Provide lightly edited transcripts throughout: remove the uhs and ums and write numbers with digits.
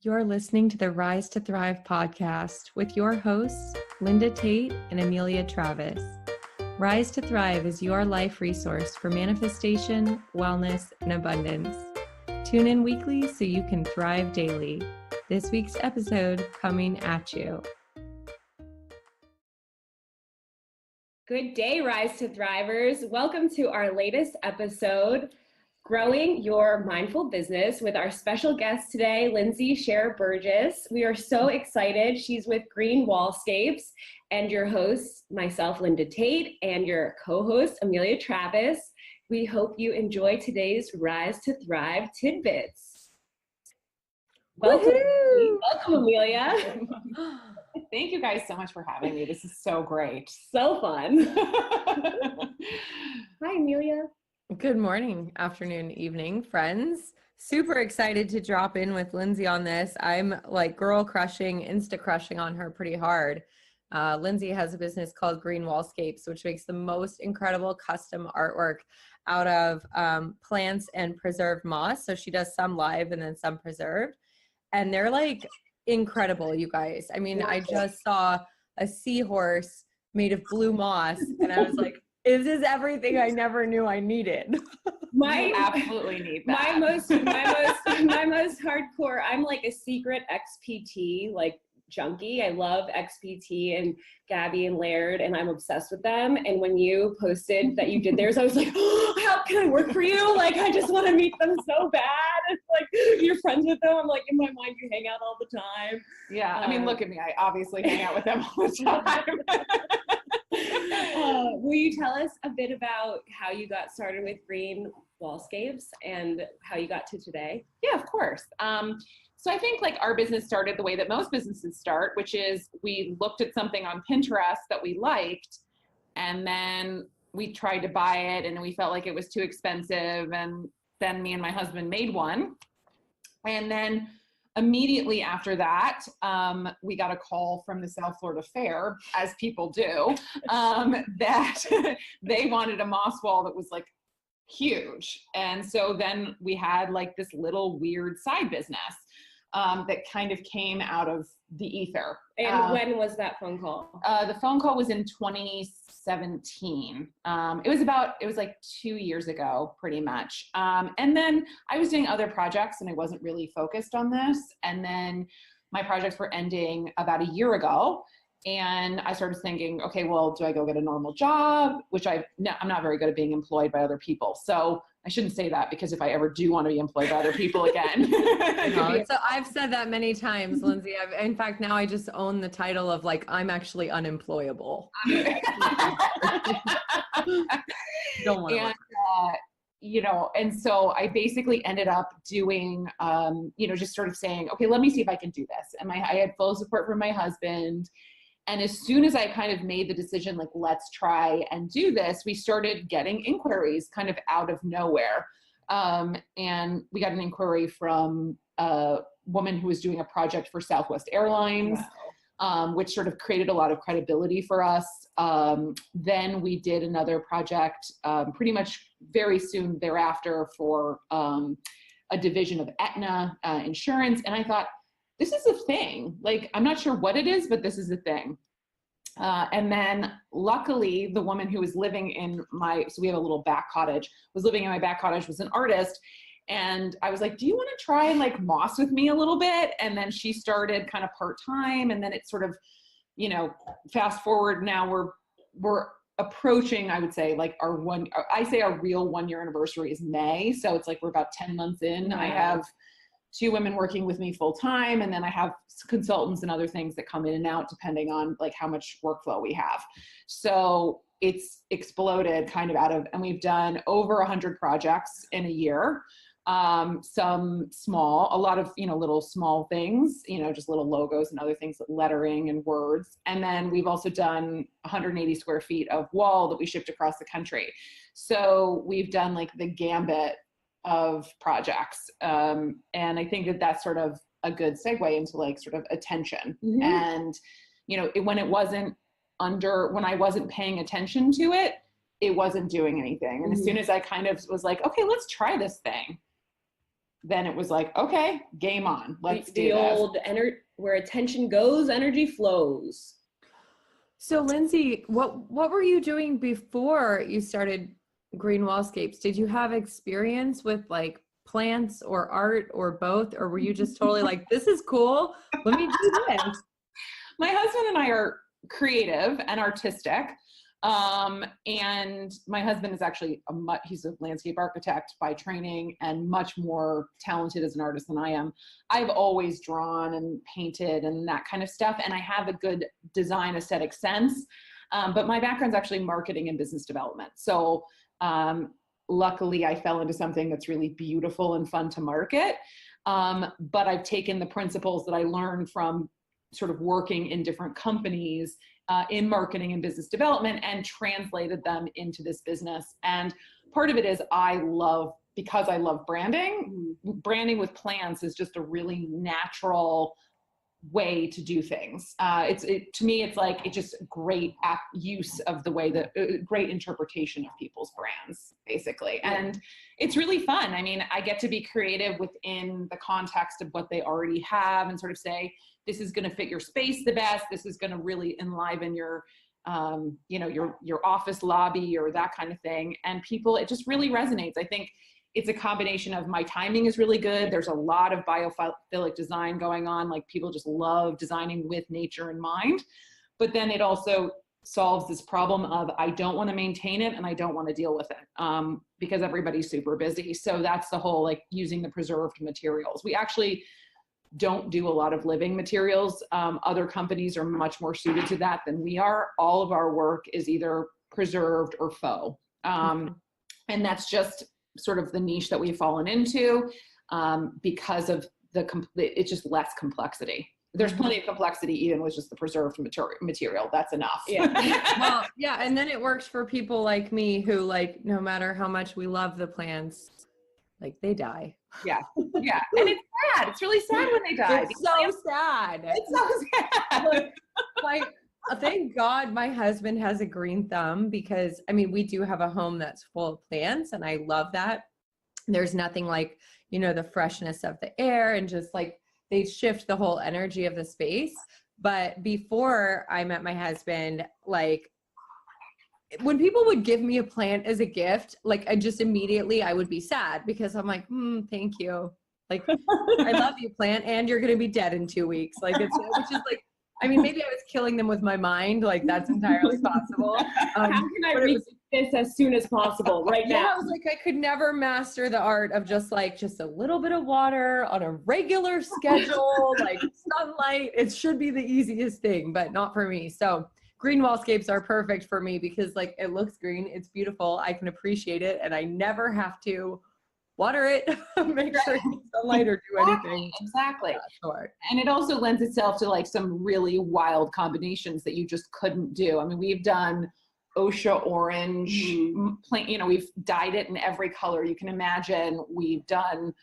You're listening to the Rise to Thrive podcast with your hosts, Linda Tate and Amelia Travis. Rise to Thrive is your life resource for manifestation, wellness, and abundance. Tune in weekly so you can thrive daily. This week's episode coming at you. Good day, Rise to Thrivers. Welcome to our latest episode, Growing Your Mindful Business, with our special guest today, Lindsay Scherr Burgess. We are so excited. She's with Green Wallscapes, and your host, myself, Linda Tate, and your co-host, Amelia Travis. We hope you enjoy today's Rise to Thrive tidbits. Welcome, welcome, Amelia. Thank you guys so much for having me. This is so great. So fun. Hi, Amelia. Good morning, afternoon, evening, friends. Super excited to drop in with Lindsay on this. I'm like girl crushing, insta crushing on her pretty hard. Lindsay has a business called Green Wallscapes, which makes the most incredible custom artwork out of plants and preserved moss. So she does some live and then some preserved. And they're like incredible, you guys. I mean, I just saw a seahorse made of blue moss and I was like, this is everything I never knew I needed. You absolutely need that. My most hardcore, I'm like a secret XPT, like junkie. I love XPT and Gabby and Laird, and I'm obsessed with them. And when you posted that you did theirs, I was like, oh, how can I work for you? Like, I just want to meet them so bad. It's like, you're friends with them. I'm like, in my mind, you hang out all the time. Yeah, I mean, look at me. I obviously hang out with them all the time. Will you tell us a bit about how you got started with Green Wallscapes and how you got to today? Yeah, of course. So I think like our business started the way that most businesses start, which is we looked at something on Pinterest that we liked, and then we tried to buy it and we felt like it was too expensive. And then me and my husband made one. And then immediately after that, we got a call from the South Florida Fair, as people do, that they wanted a moss wall that was like huge. And so then we had like this little weird side business that kind of came out of the ether. And when was that phone call? The phone call was in 2017. It was like 2 years ago, pretty much. And then I was doing other projects and I wasn't really focused on this. And then my projects were ending about a year ago. And I started thinking, okay, well, do I go get a normal job? Which I'm not very good at being employed by other people. So I shouldn't say that, because if I ever do want to be employed by other people again. So I've said that many times, Lindsay. In fact, now I just own the title of like, I'm actually unemployable. Don't want to. And so I basically ended up doing, just sort of saying, okay, let me see if I can do this. And I had full support from my husband. And as soon as I kind of made the decision, like, let's try and do this, we started getting inquiries kind of out of nowhere. And we got an inquiry from a woman who was doing a project for Southwest Airlines, which sort of created a lot of credibility for us. Then we did another project pretty much very soon thereafter for a division of Aetna insurance. And I thought, this is a thing. Like, I'm not sure what it is, but this is a thing. And then luckily the woman who was living in so we have a little back cottage, was living in my back cottage, was an artist. And I was like, do you want to try and like moss with me a little bit? And then she started kind of part-time. And then it sort of, fast forward now we're approaching, I would say, like our real 1 year anniversary is May. So it's like, we're about 10 months in. I have 2 women working with me full time. And then I have consultants and other things that come in and out depending on like how much workflow we have. So it's exploded kind of and we've done over 100 projects in a year. Some small, a lot of, little small things, just little logos and other things, lettering and words. And then we've also done 180 square feet of wall that we shipped across the country. So we've done like the gambit of projects. And I think that that's sort of a good segue into like sort of attention. Mm-hmm. And, when I wasn't paying attention to it, it wasn't doing anything. And as soon as I kind of was like, okay, let's try this thing, then it was like, okay, game on. Let's do the this. old where attention goes, energy flows. So Lindsay, what were you doing before you started Green Wallscapes? Did you have experience with like plants or art or both? Or were you just totally like, this is cool, let me do this? My husband and I are creative and artistic. And my husband is actually he's a landscape architect by training and much more talented as an artist than I am. I've always drawn and painted and that kind of stuff. And I have a good design aesthetic sense. But my background's actually marketing and business development. So, luckily I fell into something that's really beautiful and fun to market. But I've taken the principles that I learned from sort of working in different companies in marketing and business development and translated them into this business. And part of it is because I love branding. Branding with plants is just a really natural way to do things. To me, it's like, it's just great use of the way that great interpretation of people's brands, basically. And it's really fun. I mean, I get to be creative within the context of what they already have and sort of say, this is going to fit your space the best. This is going to really enliven your, your office lobby or that kind of thing. And people, it just really resonates. I think it's a combination of my timing is really good. There's a lot of biophilic design going on. Like people just love designing with nature in mind. But then it also solves this problem of I don't want to maintain it and I don't want to deal with it because everybody's super busy. So that's the whole like using the preserved materials. We actually don't do a lot of living materials. Other companies are much more suited to that than we are. All of our work is either preserved or faux. And that's just sort of the niche that we've fallen into because of it's just less complexity. There's plenty of complexity even with just the preserved material. That's enough. Yeah. Well, yeah. And then it works for people like me who like, no matter how much we love the plants, like they die. Yeah. Yeah. And it's sad. It's really sad when they die. It's so sad. It's so sad. Like, thank God my husband has a green thumb because, I mean, we do have a home that's full of plants and I love that. There's nothing like, the freshness of the air and just like they shift the whole energy of the space. But before I met my husband, like when people would give me a plant as a gift, like I would be sad because I'm like, thank you. Like, I love you, plant, and you're going to be dead in 2 weeks. Like, which is like, I mean, maybe I was killing them with my mind. Like, that's entirely possible. How can I reach this as soon as possible right now? Yeah, I was like, I could never master the art of just a little bit of water on a regular schedule, like sunlight. It should be the easiest thing, but not for me. So green wallscapes are perfect for me because like it looks green, it's beautiful, I can appreciate it, and I never have to water it, make sure it gets sunlight or do anything. Exactly. Sure. And it also lends itself to like some really wild combinations that you just couldn't do. I mean, we've done Osha orange, we've dyed it in every color you can imagine. We've done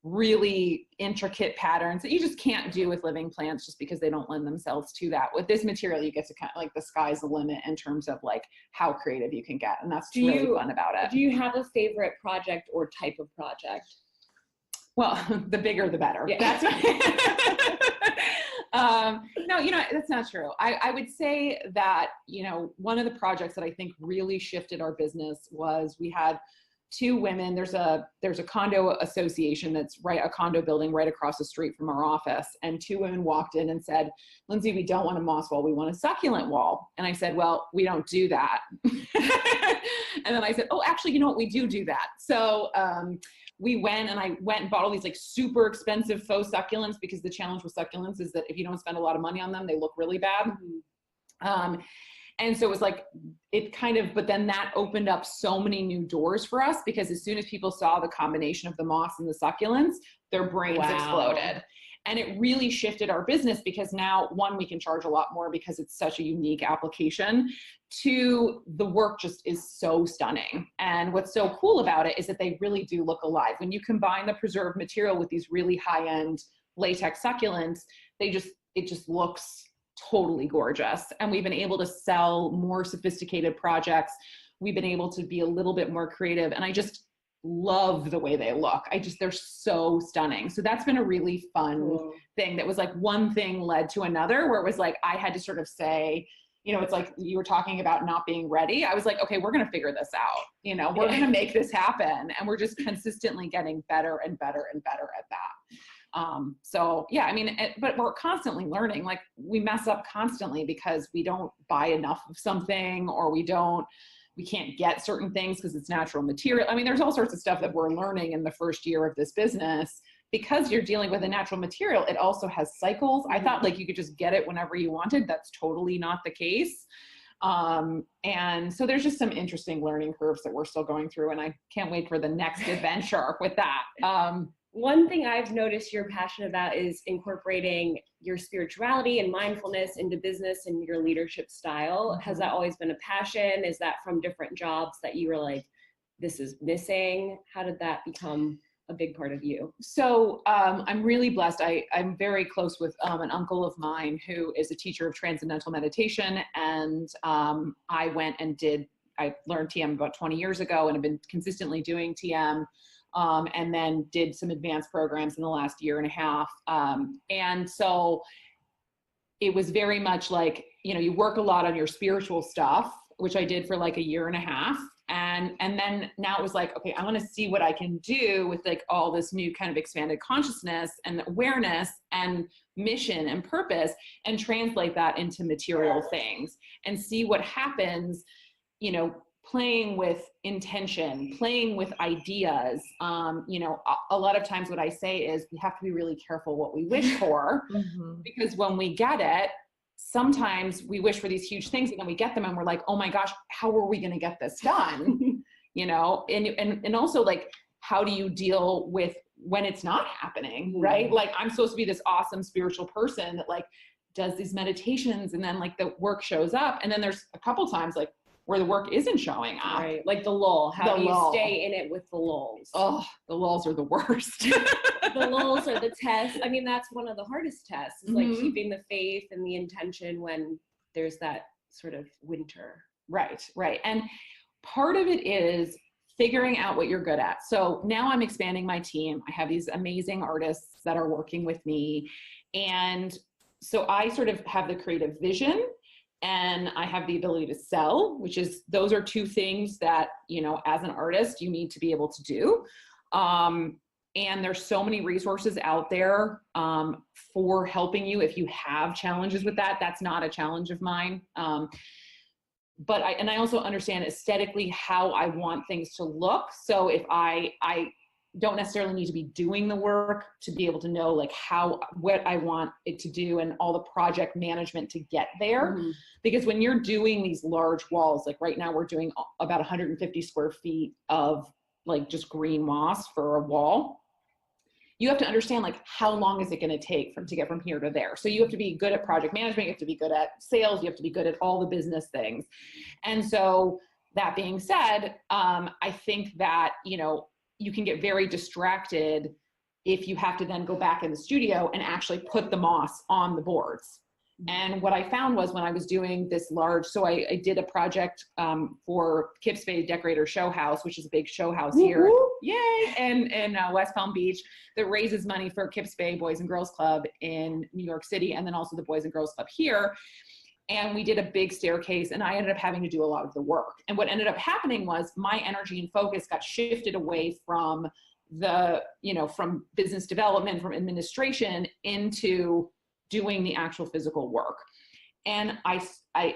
really intricate patterns that you just can't do with living plants just because they don't lend themselves to that. With this material, you get to kind of like the sky's the limit in terms of like how creative you can get. And that's really fun about it. Do you have a favorite project or type of project? Well, the bigger, the better. Yeah. That's no, that's not true. I would say that, one of the projects that I think really shifted our business was we had 2 women. There's a condo association that's a condo building right across the street from our office. And 2 women walked in and said, Lindsay, we don't want a moss wall. We want a succulent wall. And I said, well, we don't do that. And then I said, oh, actually, you know what? We do that. So, I went and bought all these like super expensive faux succulents because the challenge with succulents is that if you don't spend a lot of money on them, they look really bad. And so it was like, but then that opened up so many new doors for us because as soon as people saw the combination of the moss and the succulents, their brains exploded. And it really shifted our business because now, 1, we can charge a lot more because it's such a unique application. 2, the work just is so stunning. And what's so cool about it is that they really do look alive. When you combine the preserved material with these really high-end latex succulents, it just looks totally gorgeous. And we've been able to sell more sophisticated projects. We've been able to be a little bit more creative. And I just love the way they look. They're so stunning. So that's been a really fun thing. That was like one thing led to another, where it was like, I had to sort of say, you know, it's like you were talking about not being ready. I was like, okay, we're going to figure this out. You know, we're going to make this happen. And we're just consistently getting better and better and better at that. So yeah, I mean, but we're constantly learning. Like, we mess up constantly because we don't buy enough of something, or we can't get certain things because it's natural material. I mean, there's all sorts of stuff that we're learning in the first year of this business. Because you're dealing with a natural material, it also has cycles. I thought like you could just get it whenever you wanted. That's totally not the case. And so there's just some interesting learning curves that we're still going through, and I can't wait for the next adventure with that. One thing I've noticed you're passionate about is incorporating your spirituality and mindfulness into business and your leadership style. Has that always been a passion? Is that from different jobs that you were like, this is missing? How did that become a big part of you? So I'm really blessed. I'm very close with an uncle of mine who is a teacher of Transcendental Meditation. And I learned TM about 20 years ago and have been consistently doing TM, and then did some advanced programs in the last year and a half. And so it was very much like, you know, you work a lot on your spiritual stuff, which I did for like a year and a half. And then now it was like, okay, I want to see what I can do with like all this new kind of expanded consciousness and awareness and mission and purpose, and translate that into material things and see what happens, you know, playing with intention, playing with ideas. You know, a lot of times what I say is we have to be really careful what we wish for, because when we get it, sometimes we wish for these huge things and then we get them and we're like, oh my gosh, how are we going to get this done? You know, and also like, how do you deal with when it's not happening, right? Like, I'm supposed to be this awesome spiritual person that like does these meditations, and then like the work shows up, and then there's a couple times like where the work isn't showing up. Right. Like the lull. How do you stay in it with the lulls? Oh, the lulls are the worst. The lulls are the tests. I mean, that's one of the hardest tests, is like keeping the faith and the intention when there's that sort of winter. Right. And part of it is figuring out what you're good at. So now I'm expanding my team. I have these amazing artists that are working with me. And so I sort of have the creative vision, and I have the ability to sell, those are two things that, you know, as an artist, you need to be able to do. And there's so many resources out there for helping you if you have challenges with that. That's not a challenge of mine. But I also understand aesthetically how I want things to look. So if I don't necessarily need to be doing the work to be able to know like what I want it to do and all the project management to get there. Because when you're doing these large walls, like right now we're doing about 150 square feet of like just green moss for a wall. You have to understand like how long is it going to take to get from here to there. So you have to be good at project management. You have to be good at sales. You have to be good at all the business things. And so that being said, I think that, you know, you can get very distracted if you have to then go back in the studio and actually put the moss on the boards. And what I found was when I was doing this so I did a project for Kips Bay Decorator Show House, which is a big show house here. Yay! And in West Palm Beach, that raises money for Kips Bay Boys and Girls Club in New York City, and then also the Boys and Girls Club here. And we did a big staircase, and I ended up having to do a lot of the work. And what ended up happening was my energy and focus got shifted away from from business development, from administration, into doing the actual physical work. And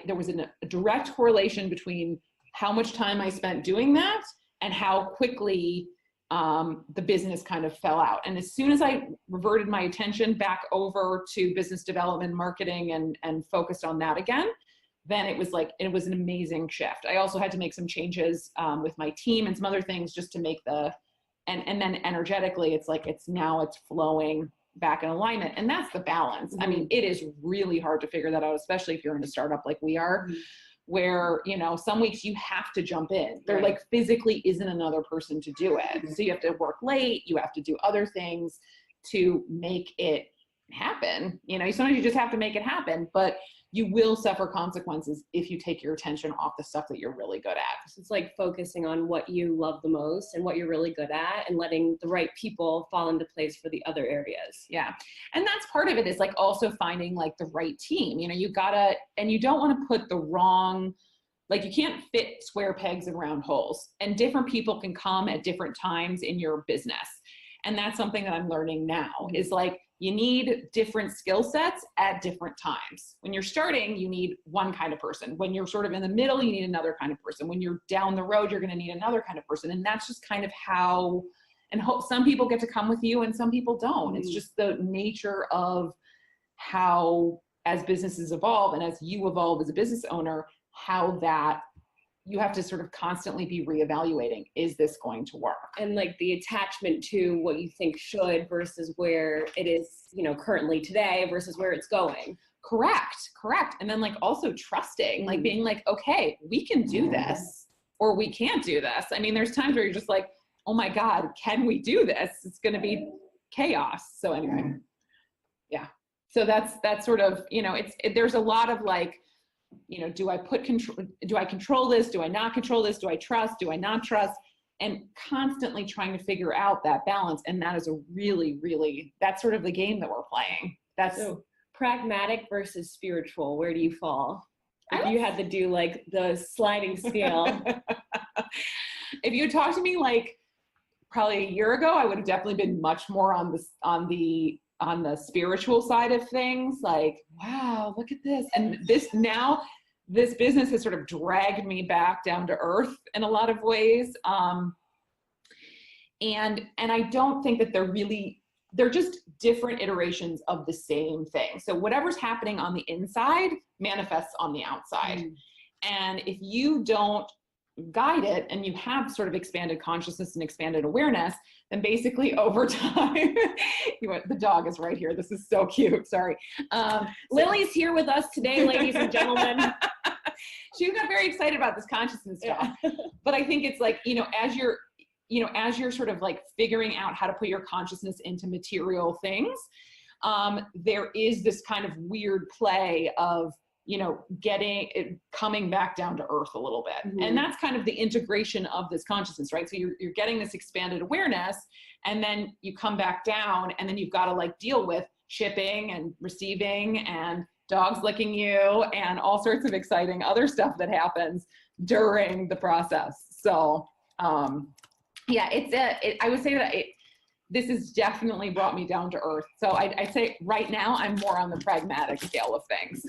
there was a direct correlation between how much time I spent doing that and how quickly the business kind of fell out. And as soon as I reverted my attention back over to business development, marketing, and focused on that again, then it was an amazing shift. I also had to make some changes with my team and some other things just to make and then energetically, it's flowing back in alignment. And that's the balance. I mean, it is really hard to figure that out, especially if you're in a startup like we are, where, you know, some weeks you have to jump in. There like physically isn't another person to do it. So you have to work late, you have to do other things to make it happen. You know, sometimes you just have to make it happen. But you will suffer consequences if you take your attention off the stuff that you're really good at. So it's like focusing on what you love the most and what you're really good at, and letting the right people fall into place for the other areas. Yeah. And that's part of it, is like also finding like the right team. You know, you gotta, and you don't want to put the wrong, like you can't fit square pegs in round holes, and different people can come at different times in your business. And that's something that I'm learning now, is like, you need different skill sets at different times. When you're starting, you need one kind of person. When you're sort of in the middle, you need another kind of person. When you're down the road, you're going to need another kind of person. And that's just kind of how, and some people get to come with you and some people don't. It's just the nature of how, as businesses evolve and as you evolve as a business owner, how that you have to sort of constantly be reevaluating, is this going to work? And like the attachment to what you think should versus where it is, you know, currently today versus where it's going. Correct. And then like also trusting, like being like, okay, we can do this or we can't do this. I mean, there's times where you're just like, oh my God, can we do this? It's going to be chaos. So anyway, yeah. So that's sort of, you know, there's a lot of like, you know, do I control this? Do I not control this? Do I trust? Do I not trust? And constantly trying to figure out that balance. And that is a really, really, that's sort of the game that we're playing. That's so pragmatic versus spiritual. Where do you fall? If you had to do like the sliding scale. If you had talked to me like probably a year ago, I would have definitely been much more on the spiritual side of things. Like, wow, look at this. And this business has sort of dragged me back down to earth in a lot of ways. And I don't think that they're just different iterations of the same thing. So whatever's happening on the inside manifests on the outside. And if you don't guide it and you have sort of expanded consciousness and expanded awareness, then basically over time, the dog is right here. This is so cute. Sorry. Lily's here with us today, ladies and gentlemen. She got very excited about this consciousness stuff. Yeah. But I think it's like, as you're sort of like figuring out how to put your consciousness into material things, there is this kind of weird play of, coming back down to earth a little bit. And that's kind of the integration of this consciousness, right? So you're getting this expanded awareness, and then you come back down, and then you've got to like deal with shipping and receiving and dogs licking you and all sorts of exciting other stuff that happens during the process. So, yeah, I would say that this has definitely brought me down to earth. So I'd say right now I'm more on the pragmatic scale of things.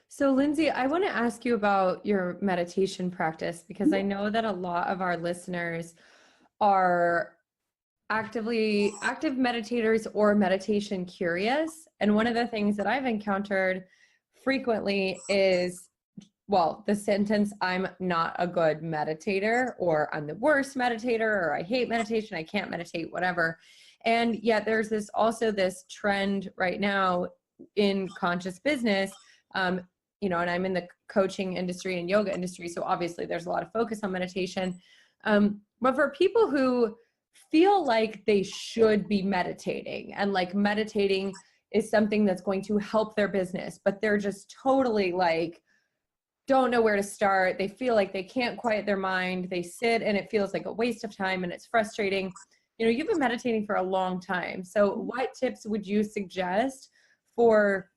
So Lindsay, I want to ask you about your meditation practice, because I know that a lot of our listeners are active meditators or meditation curious. And one of the things that I've encountered frequently is, the sentence, I'm not a good meditator, or I'm the worst meditator, or I hate meditation, I can't meditate, whatever. And yet there's also this trend right now in conscious business, and I'm in the coaching industry and yoga industry, so obviously there's a lot of focus on meditation. But for people who feel like they should be meditating, and like meditating is something that's going to help their business, but they're just totally like, don't know where to start. They feel like they can't quiet their mind. They sit and it feels like a waste of time and it's frustrating. You've been meditating for a long time. So what tips would you suggest for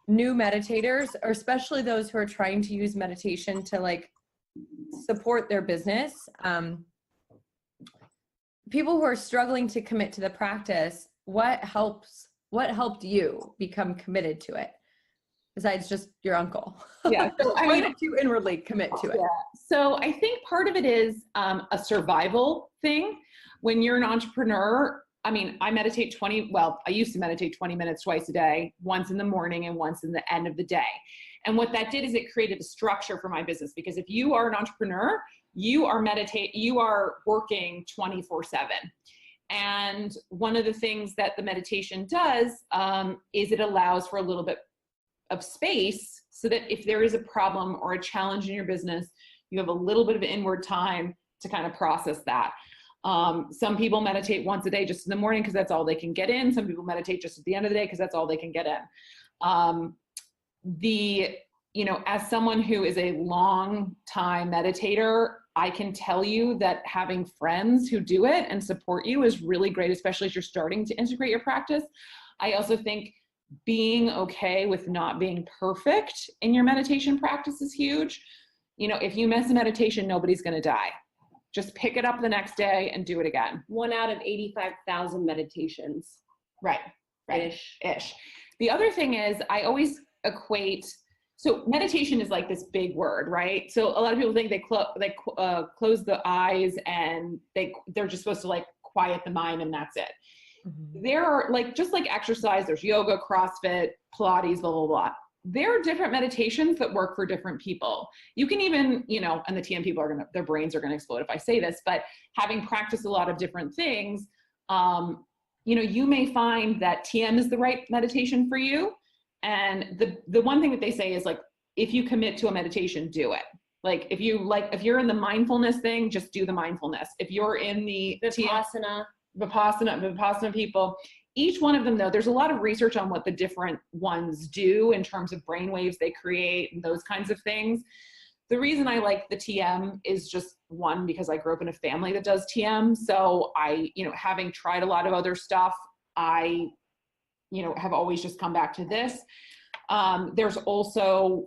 new meditators, or especially those who are trying to use meditation to like support their business? People who are struggling to commit to the practice, what helped you become committed to it? Besides just your uncle. Yeah. So I mean, to inwardly commit to it. Yeah. So I think part of it is a survival thing. When you're an entrepreneur, I meditate I used to meditate 20 minutes twice a day, once in the morning and once in the end of the day. And what that did is it created a structure for my business, because if you are an entrepreneur, you are working 24/7. And one of the things that the meditation does is it allows for a little bit of space, so that if there is a problem or a challenge in your business, you have a little bit of inward time to kind of process that. Some people meditate once a day just in the morning because that's all they can get in. Some people meditate just at the end of the day because that's all they can get in. as someone who is a long time meditator, I can tell you that having friends who do it and support you is really great, especially as you're starting to integrate your practice. I also think being okay with not being perfect in your meditation practice is huge. If you miss a meditation, nobody's going to die. Just pick it up the next day and do it again. 1 out of 85,000 meditations. Right. Ish. The other thing is I always equate, so meditation is like this big word, right? So a lot of people think they close the eyes and they're just supposed to like quiet the mind and that's it. Mm-hmm. There are just like exercise, there's yoga, CrossFit, Pilates, blah, blah, blah. There are different meditations that work for different people. You can even, and the TM people their brains are going to explode if I say this, but having practiced a lot of different things, you may find that TM is the right meditation for you. And the one thing that they say is like, if you commit to a meditation, do it. If you're in the mindfulness thing, just do the mindfulness. If you're in the Vipassana people, each one of them though, there's a lot of research on what the different ones do in terms of brain waves they create and those kinds of things. The reason I like the TM is just one, because I grew up in a family that does TM. So I, having tried a lot of other stuff, I, have always just come back to this. There's also,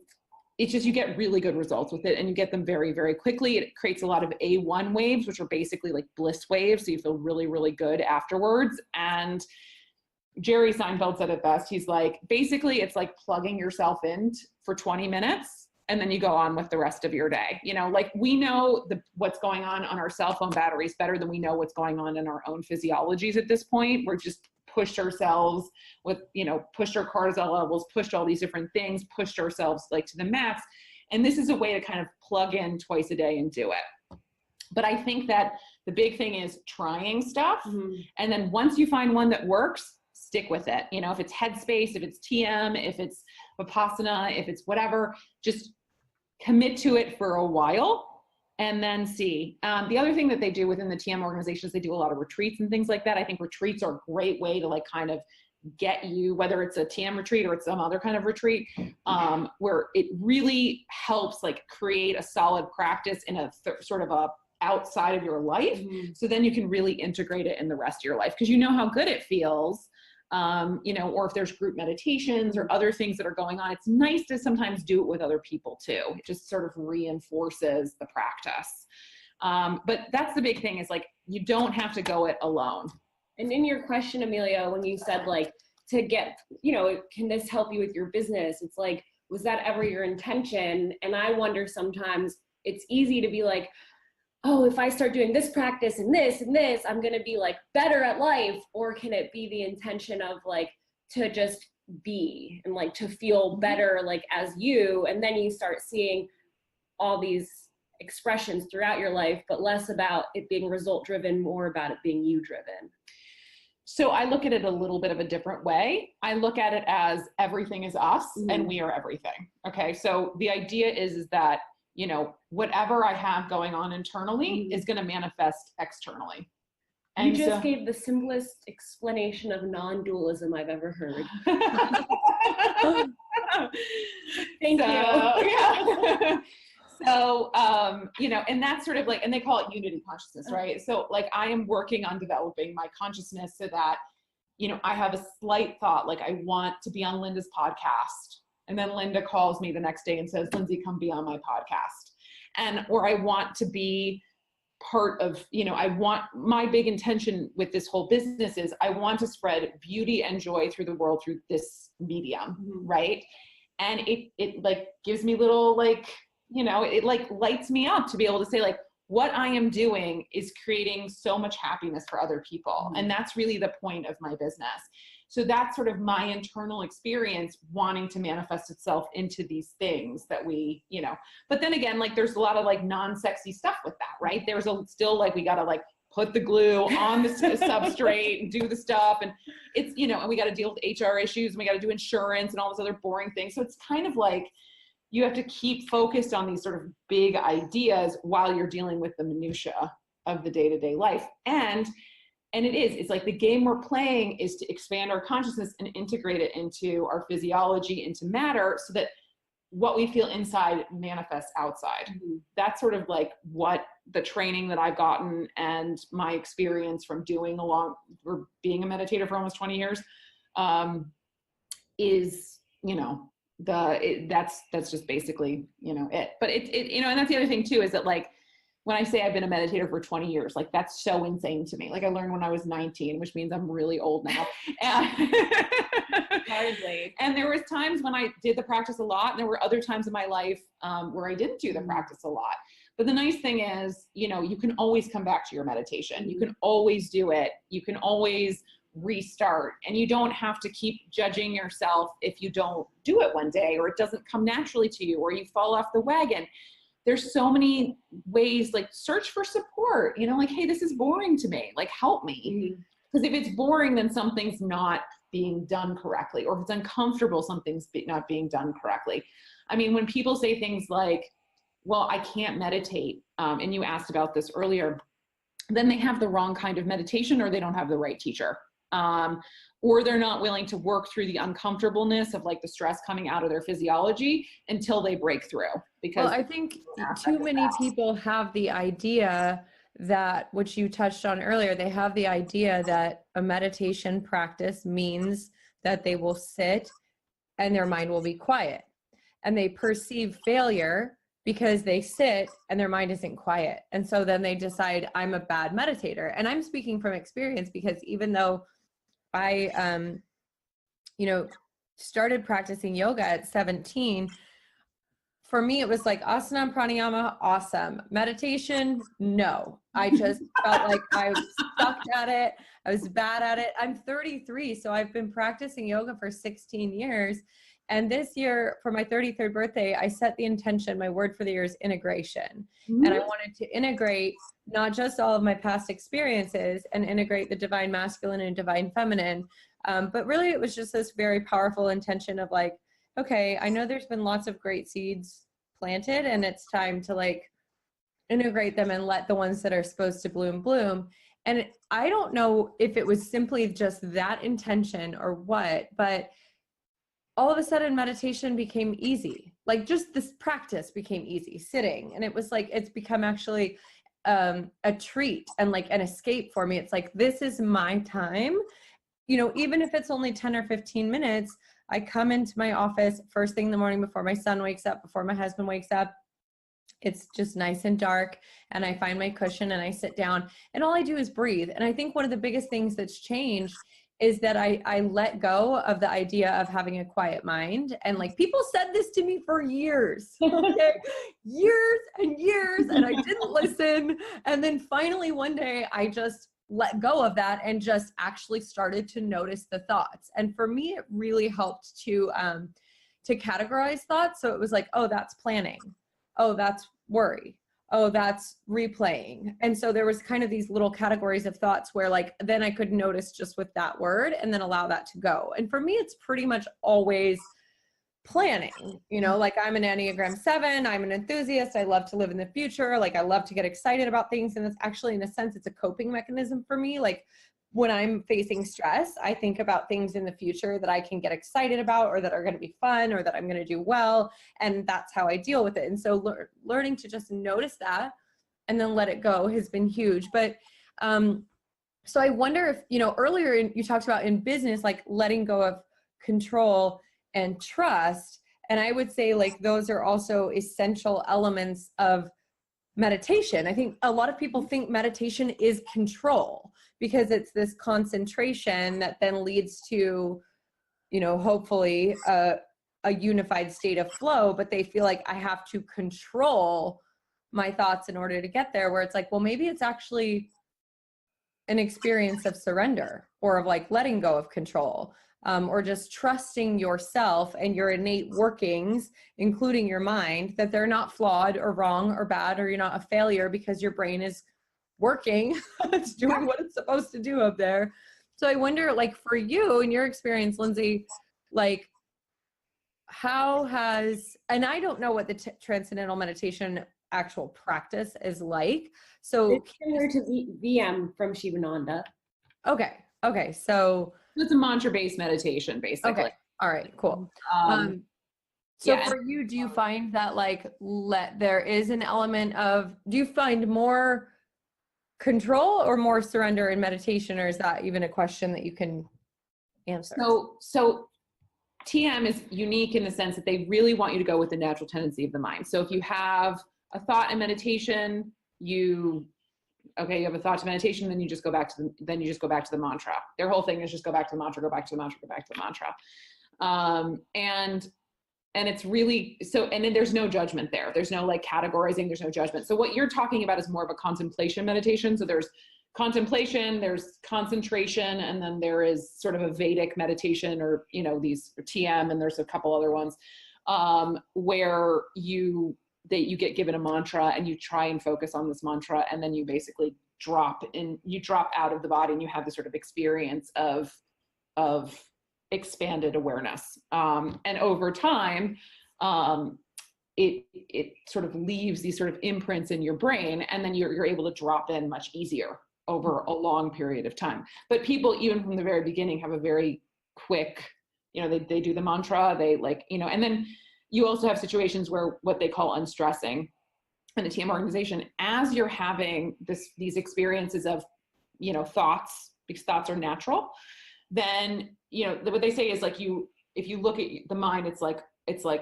it's just, you get really good results with it and you get them very, very quickly. It creates a lot of A1 waves, which are basically like bliss waves. So you feel really, really good afterwards. And Jerry Seinfeld said it best. He's like, basically it's like plugging yourself in for 20 minutes and then you go on with the rest of your day. We know what's going on our cell phone batteries better than we know what's going on in our own physiologies at this point. We're just pushed ourselves with, pushed our cortisol levels, pushed all these different things, pushed ourselves to the max. And this is a way to kind of plug in twice a day and do it. But I think that the big thing is trying stuff. Mm-hmm. And then once you find one that works, stick with it. If it's Headspace, if it's TM, if it's Vipassana, if it's whatever, just commit to it for a while and then see. The other thing that they do within the TM organizations, they do a lot of retreats and things like that. I think retreats are a great way to kind of get you, whether it's a TM retreat or it's some other kind of retreat, where it really helps create a solid practice in a sort of a outside of your life. Mm-hmm. So then you can really integrate it in the rest of your life because you know how good it feels. Or if there's group meditations or other things that are going on, it's nice to sometimes do it with other people too. It just sort of reinforces the practice. But that's the big thing is you don't have to go it alone. And in your question, Amelia, when you said to get, can this help you with your business? It's was that ever your intention? And I wonder sometimes it's easy to be oh, if I start doing this practice and this, I'm going to be better at life. Or can it be the intention of to just be and to feel better, as you, and then you start seeing all these expressions throughout your life, but less about it being result driven, more about it being you driven. So I look at it a little bit of a different way. I look at it as everything is us and we are everything. Okay. So the idea is that whatever I have going on internally is going to manifest externally. And you just gave the simplest explanation of non-dualism I've ever heard. Thank you. Yeah. So, and that's sort of and they call it unity consciousness, right? So I am working on developing my consciousness so that, I have a slight thought, I want to be on Linda's podcast. And then Linda calls me the next day and says, Lindsay, come be on my podcast. Or I want to be part of, my big intention with this whole business is I want to spread beauty and joy through the world through this medium. Mm-hmm. Right. And it gives me little, it lights me up to be able to say what I am doing is creating so much happiness for other people. Mm-hmm. And that's really the point of my business. So that's sort of my internal experience wanting to manifest itself into these things that we, but then again, there's a lot of non-sexy stuff with that, right? There's still we got to put the glue on the substrate and do the stuff. And it's, and we got to deal with HR issues and we got to do insurance and all those other boring things. So it's kind of you have to keep focused on these sort of big ideas while you're dealing with the minutia of the day-to-day life. And And it's like the game we're playing is to expand our consciousness and integrate it into our physiology, into matter, so that what we feel inside manifests outside. Mm-hmm. That's sort of like what the training that I've gotten and my experience from being a meditator for almost 20 years, is, that's just basically, it. But and that's the other thing too, is that like, when I say I've been a meditator for 20 years, like that's so insane to me. Like I learned when I was 19, which means I'm really old now. Hardly. And there was times when I did the practice a lot, and there were other times in my life where I didn't do the practice a lot. But the nice thing is, you can always come back to your meditation. You can always do it. You can always restart, and you don't have to keep judging yourself if you don't do it one day, or it doesn't come naturally to you, or you fall off the wagon. There's so many ways, like search for support, like, hey, this is boring to me, like help me. Because if it's boring, then something's not being done correctly, or if it's uncomfortable, something's not being done correctly. I mean, when people say things like, well, I can't meditate, and you asked about this earlier, then they have the wrong kind of meditation, or they don't have the right teacher. Or they're not willing to work through the uncomfortableness of like the stress coming out of their physiology until they break through. Because I think too many people have the idea that, which you touched on earlier, they have the idea that a meditation practice means that they will sit and their mind will be quiet, and they perceive failure because they sit and their mind isn't quiet. And so then they decide, I'm a bad meditator. And I'm speaking from experience, because even though I, started practicing yoga at 17, for me, it was like asana and pranayama, awesome. Meditation, no. I just felt like I sucked at it. I was bad at it. I'm 33, so I've been practicing yoga for 16 years. And this year, for my 33rd birthday, I set the intention, my word for the year is integration. Mm-hmm. And I wanted to integrate not just all of my past experiences and integrate the divine masculine and divine feminine, but really it was just this very powerful intention of like, okay, I know there's been lots of great seeds planted, and it's time to like integrate them and let the ones that are supposed to bloom. And I don't know if it was simply just that intention or what, but all of a sudden meditation became easy. Like just this practice became easy, sitting. And it was like, it's become actually a treat and like an escape for me. It's like, this is my time. Even if it's only 10 or 15 minutes, I come into my office first thing in the morning before my son wakes up, before my husband wakes up. It's just nice and dark, and I find my cushion and I sit down, and all I do is breathe. And I think one of the biggest things that's changed is that I let go of the idea of having a quiet mind. And like, people said this to me for years, okay? Years and years, and I didn't listen. And then finally one day I just let go of that and just actually started to notice the thoughts. And for me, it really helped to categorize thoughts. So it was like, oh, that's planning. Oh, that's worry. Oh, that's replaying. And so there was kind of these little categories of thoughts where like, then I could notice just with that word and then allow that to go. And for me, it's pretty much always planning, like I'm an Enneagram 7, I'm an enthusiast. I love to live in the future. Like I love to get excited about things. And it's actually, in a sense, it's a coping mechanism for me. Like when I'm facing stress, I think about things in the future that I can get excited about, or that are going to be fun, or that I'm going to do well. And that's how I deal with it. And so learning to just notice that and then let it go has been huge. But so I wonder if, earlier you talked about in business, like letting go of control and trust. And I would say like those are also essential elements of meditation. I think a lot of people think meditation is control, because it's this concentration that then leads to, hopefully a unified state of flow, but they feel like I have to control my thoughts in order to get there, where it's like, well, maybe it's actually an experience of surrender, or of like letting go of control, or just trusting yourself and your innate workings, including your mind, that they're not flawed or wrong or bad, or you're not a failure because your brain is working. It's doing what it's supposed to do up there. So I wonder, like for you, in your experience, Lindsay, like how has, and I don't know what the Transcendental Meditation actual practice is like. So it's similar to VM from Shivananda. Okay. Okay. So, It's a mantra-based meditation, basically. okay. All right, cool. So yeah. for you, do you find that like there is an element of, do you find more control or more surrender in meditation, or is that even a question that you can answer? So TM is unique in the sense that they really want you to go with the natural tendency of the mind. So if you have a thought in meditation, you have a thought to meditation, then you just go back to the mantra. Their whole thing is just go back to the mantra, go back to the mantra, go back to the mantra. And it's really, so, and then there's no judgment there. There's no like categorizing, there's no judgment. So what you're talking about is more of a contemplation meditation. So there's contemplation, there's concentration, and then there is sort of a Vedic meditation, or, these TM, and there's a couple other ones, where you get given a mantra and you try and focus on this mantra, and then you basically drop out of the body, and you have this sort of experience of expanded awareness. And over time, it sort of leaves these sort of imprints in your brain, and then you're able to drop in much easier over a long period of time. But people, even from the very beginning, have a very quick, they do the mantra, they and then you also have situations where what they call unstressing in the TM organization, as you're having these experiences of, thoughts, because thoughts are natural, then, what they say is like if you look at the mind, it's like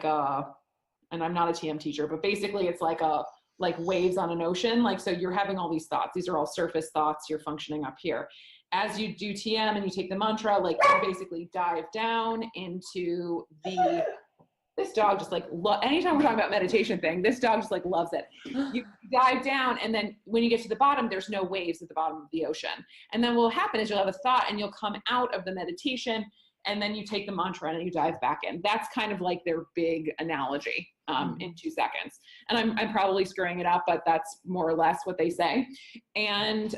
and I'm not a TM teacher, but basically it's like waves on an ocean. So you're having all these thoughts. These are all surface thoughts. You're functioning up here. As you do TM and you take the mantra, you basically dive down into this dog just anytime we're talking about meditation thing, this dog just loves it. You dive down, and then when you get to the bottom, there's no waves at the bottom of the ocean. And then what will happen is you'll have a thought and you'll come out of the meditation, and then you take the mantra and you dive back in. That's kind of like their big analogy in 2 seconds. And I'm probably screwing it up, but that's more or less what they say. And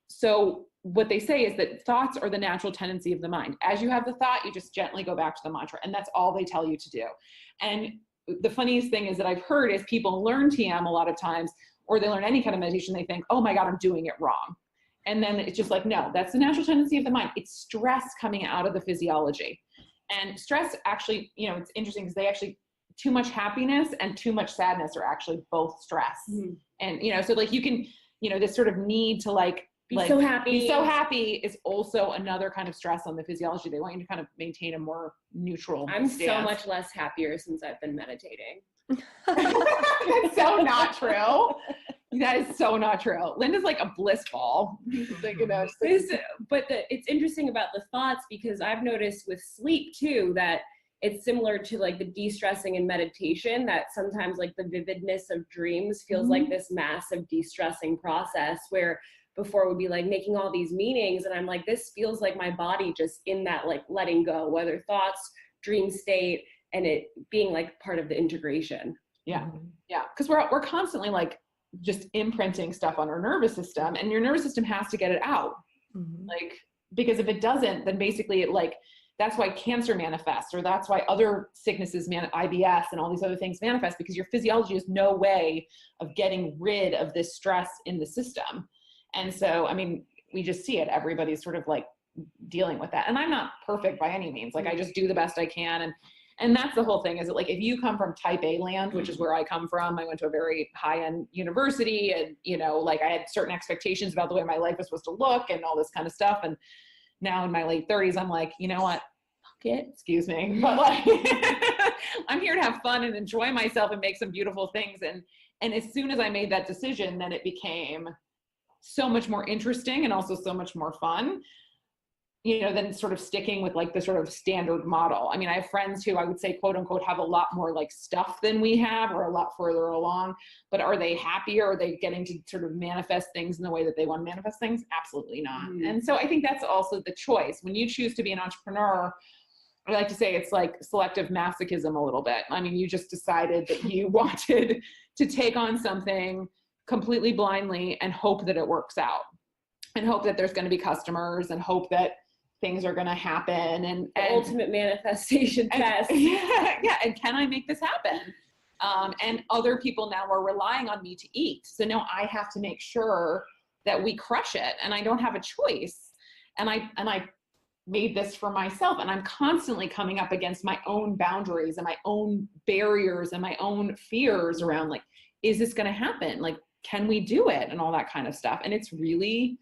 so what they say is that thoughts are the natural tendency of the mind. As you have the thought, you just gently go back to the mantra, and that's all they tell you to do. And the funniest thing is that I've heard is people learn TM a lot of times, or they learn any kind of meditation, they think, oh my God, I'm doing it wrong. And then it's just no, that's the natural tendency of the mind. It's stress coming out of the physiology. And stress actually, it's interesting because they actually, too much happiness and too much sadness are actually both stress. Mm-hmm. And, so you can, this sort of need to be so happy is also another kind of stress on the physiology. They want you to kind of maintain a more neutral I'm stance. So much less happier since I've been meditating. That's so not true. That is so not true. Linda's like a bliss ball. But it's interesting about the thoughts, because I've noticed with sleep too, that it's similar to the de-stressing in meditation, that sometimes the vividness of dreams feels like this massive de-stressing process, where before would be making all these meanings, and I'm this feels like my body just in that letting go, whether thoughts, dream state, and it being part of the integration. Yeah. Yeah. Because we're constantly just imprinting stuff on our nervous system, and your nervous system has to get it out. Mm-hmm. Because if it doesn't, then basically it that's why cancer manifests, or that's why other sicknesses, IBS and all these other things manifest, because your physiology has no way of getting rid of this stress in the system. And so, we just see it. Everybody's sort of dealing with that. And I'm not perfect by any means. I just do the best I can. And that's the whole thing, is that if you come from type A land, which is where I come from, I went to a very high-end university, and, I had certain expectations about the way my life was supposed to look and all this kind of stuff. And now in my late 30s, I'm you know what? Fuck it. Excuse me. But I'm here to have fun and enjoy myself and make some beautiful things. And as soon as I made that decision, then it became so much more interesting and also so much more fun, than sort of sticking with the sort of standard model. I have friends who I would say, quote unquote, have a lot more stuff than we have, or a lot further along, but are they happier? Are they getting to sort of manifest things in the way that they want to manifest things? Absolutely not. Mm. And so I think that's also the choice. When you choose to be an entrepreneur, I like to say it's selective masochism a little bit. You just decided that you wanted to take on something completely blindly and hope that it works out, and hope that there's going to be customers, and hope that things are going to happen, and ultimate manifestation test. Yeah. And can I make this happen? And other people now are relying on me to eat. So now I have to make sure that we crush it, and I don't have a choice. And I made this for myself, and I'm constantly coming up against my own boundaries and my own barriers and my own fears around like, is this going to happen? Like, can we do it? And all that kind of stuff. And it's really,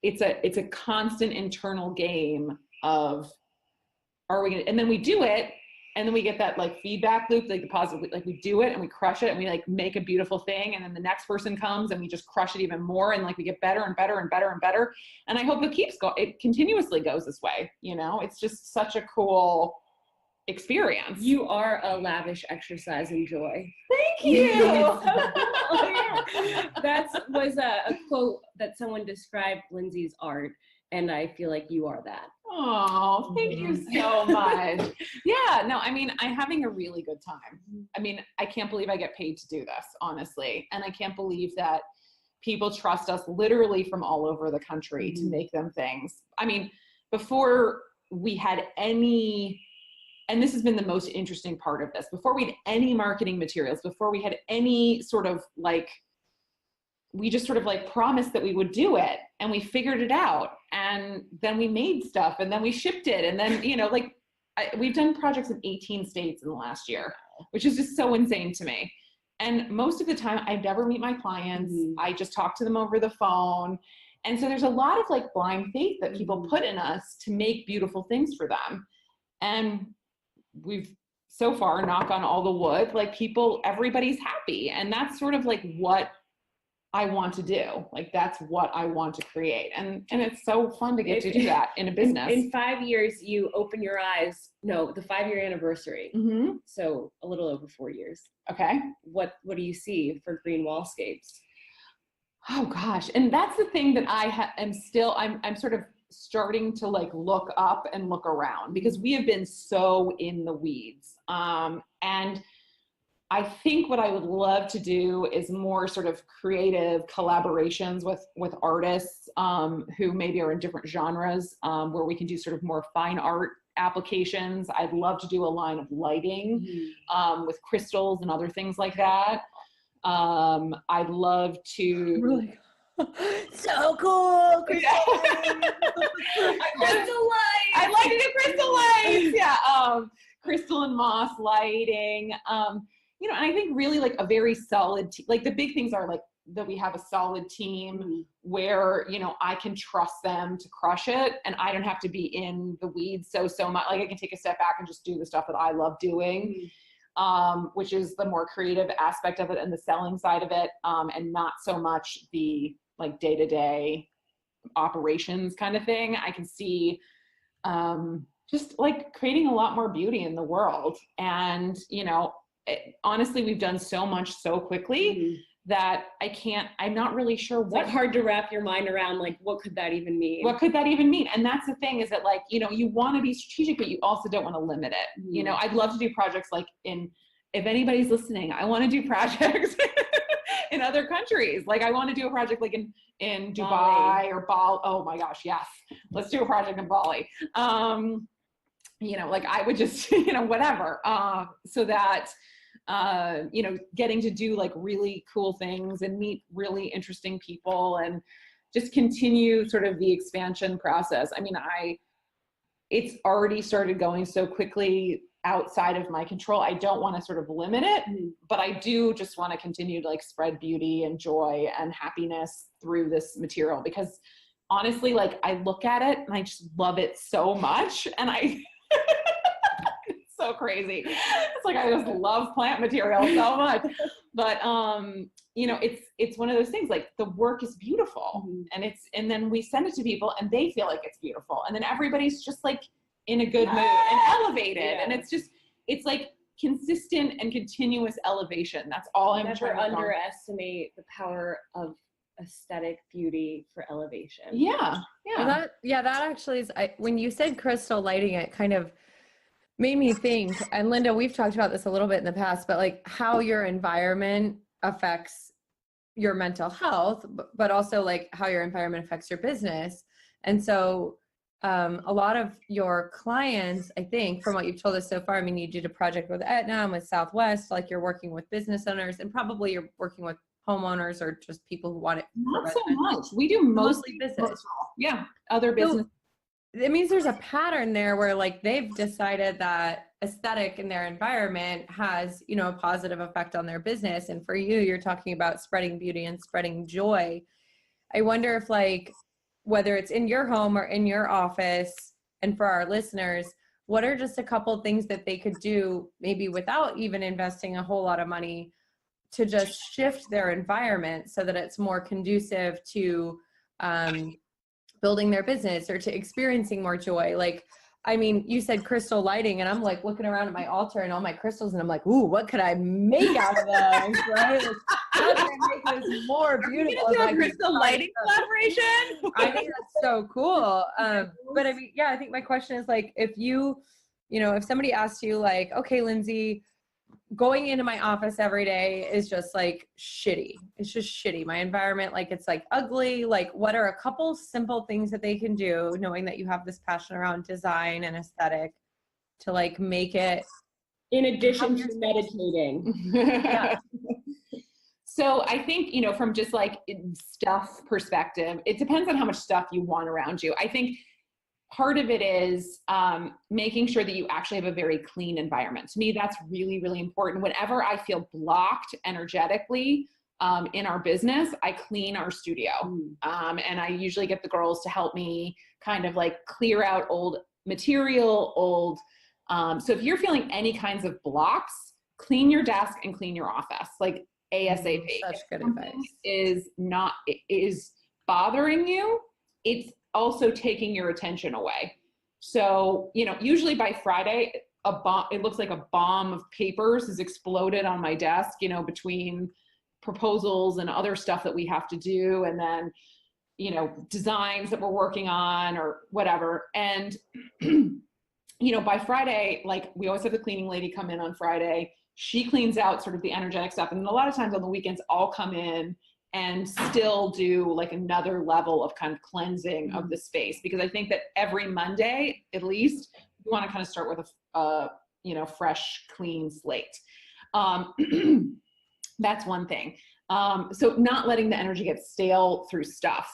it's a constant internal game of, are we going to, and then we do it. And then we get that like feedback loop, like the positive, like we do it and we crush it and we like make a beautiful thing. And then the next person comes and we just crush it even more. And like we get better and better and better and better. And I hope it continuously goes this way. You know, it's just such a cool experience. You are a lavish exercise in joy. Thank you. That was a quote that someone described Lindsay's art. And I feel like you are that. Oh, thank you so much. Yeah, no, I mean, I'm having a really good time. I mean, I can't believe I get paid to do this, honestly. And I can't believe that people trust us literally from all over the country to make them things. I mean, before we had any, and this has been the most interesting part of this, before we had any marketing materials, before we had any sort of like, we just sort of like promised that we would do it, and we figured it out, and then we made stuff, and then we shipped it. And then, you know, like we've done projects in 18 states in the last year, which is just so insane to me. And most of the time I never meet my clients. I just talk to them over the phone. And so there's a lot of like blind faith that people put in us to make beautiful things for them. And we've so far, knock on all the wood, like everybody's happy. And that's sort of like what I want to do. Like, that's what I want to create. And it's so fun to get to do that in a business. In 5 years, you open your eyes. No, the 5-year anniversary. So a little over 4 years. Okay. What do you see for Green Wallscapes? Oh gosh. And that's the thing that I'm sort of starting to like look up and look around, because we have been so in the weeds. And I think what I would love to do is more sort of creative collaborations with artists who maybe are in different genres, where we can do sort of more fine art applications. I'd love to do a line of lighting with crystals and other things like that. I'd love to. Really? So cool. Crystal lights. I'd like to do crystal lights. Yeah. Crystal and moss lighting. You know, and I think really like a very solid, like the big things are like that we have a solid team where, you know, I can trust them to crush it, and I don't have to be in the weeds so much. Like I can take a step back and just do the stuff that I love doing, which is the more creative aspect of it and the selling side of it, and not so much the like day-to-day operations kind of thing. I can see just like creating a lot more beauty in the world. And, you know, honestly, we've done so much so quickly that I'm not really sure what. It's hard to wrap your mind around, like, what could that even mean? What could that even mean? And that's the thing, is that like, you know, you want to be strategic, but you also don't want to limit it. You know, I'd love to do projects like if anybody's listening, I want to do projects in other countries. Like I want to do a project like in Dubai or Bali. Oh my gosh. Yes. Let's do a project in Bali. You know, like I would just, you know, whatever, so that, you know, getting to do like really cool things and meet really interesting people and just continue sort of the expansion process. I mean, it's already started going so quickly outside of my control. I don't want to sort of limit it, but I do just want to continue to like spread beauty and joy and happiness through this material, because honestly, like I look at it and I just love it so much. And it's so crazy. It's like, I just love plant material so much. But, you know, it's one of those things, like the work is beautiful and then we send it to people and they feel like it's beautiful. And then everybody's just like in a good mood and elevated. Yeah. And it's like consistent and continuous elevation. That's all I'm trying to underestimate the power of aesthetic beauty for elevation. Yeah. Well, that actually is, when you said crystal lighting, it kind of made me think, and Linda, we've talked about this a little bit in the past, but like how your environment affects your mental health, but also like how your environment affects your business. And so a lot of your clients, I think, from what you've told us so far, I mean, you did a project with Aetna and with Southwest, like you're working with business owners, and probably you're working with homeowners or just people who want it. Not so much. We do mostly business. Yeah. Other business it means there's a pattern there where like they've decided that aesthetic in their environment has, you know, a positive effect on their business. And for you, you're talking about spreading beauty and spreading joy. I wonder if like, whether it's in your home or in your office, and for our listeners, what are just a couple things that they could do, maybe without even investing a whole lot of money, to just shift their environment so that it's more conducive to building their business or to experiencing more joy? Like, I mean, you said crystal lighting, and I'm like looking around at my altar and all my crystals, and I'm like, ooh, what could I make out of those, right? Like, how can I make this more beautiful? Are we gonna do a crystal lighting collaboration? I think that's so cool. But I mean, yeah, I think my question is like, if you know, if somebody asked you like, okay, Lindsay, going into my office every day is just like shitty. It's just shitty. My environment, like it's like ugly. Like, what are a couple simple things that they can do, knowing that you have this passion around design and aesthetic, to like make it, in addition to meditating? yeah. So I think, you know, from just like stuff perspective, it depends on how much stuff you want around you. I think part of it is making sure that you actually have a very clean environment. To me, that's really, really important. Whenever I feel blocked energetically in our business, I clean our studio. And I usually get the girls to help me kind of like clear out old material, so if you're feeling any kinds of blocks, clean your desk and clean your office, like ASAP. Such good advice. Is bothering you, it's also taking your attention away. So, you know, usually by Friday, it looks like a bomb of papers has exploded on my desk, you know, between proposals and other stuff that we have to do. And then, you know, designs that we're working on or whatever. And, you know, by Friday, like we always have the cleaning lady come in on Friday. She cleans out sort of the energetic stuff. And a lot of times on the weekends, I'll come in and still do like another level of kind of cleansing of the space, because I think that every Monday, at least, you want to kind of start with a you know, fresh, clean slate. That's one thing. So not letting the energy get stale through stuff.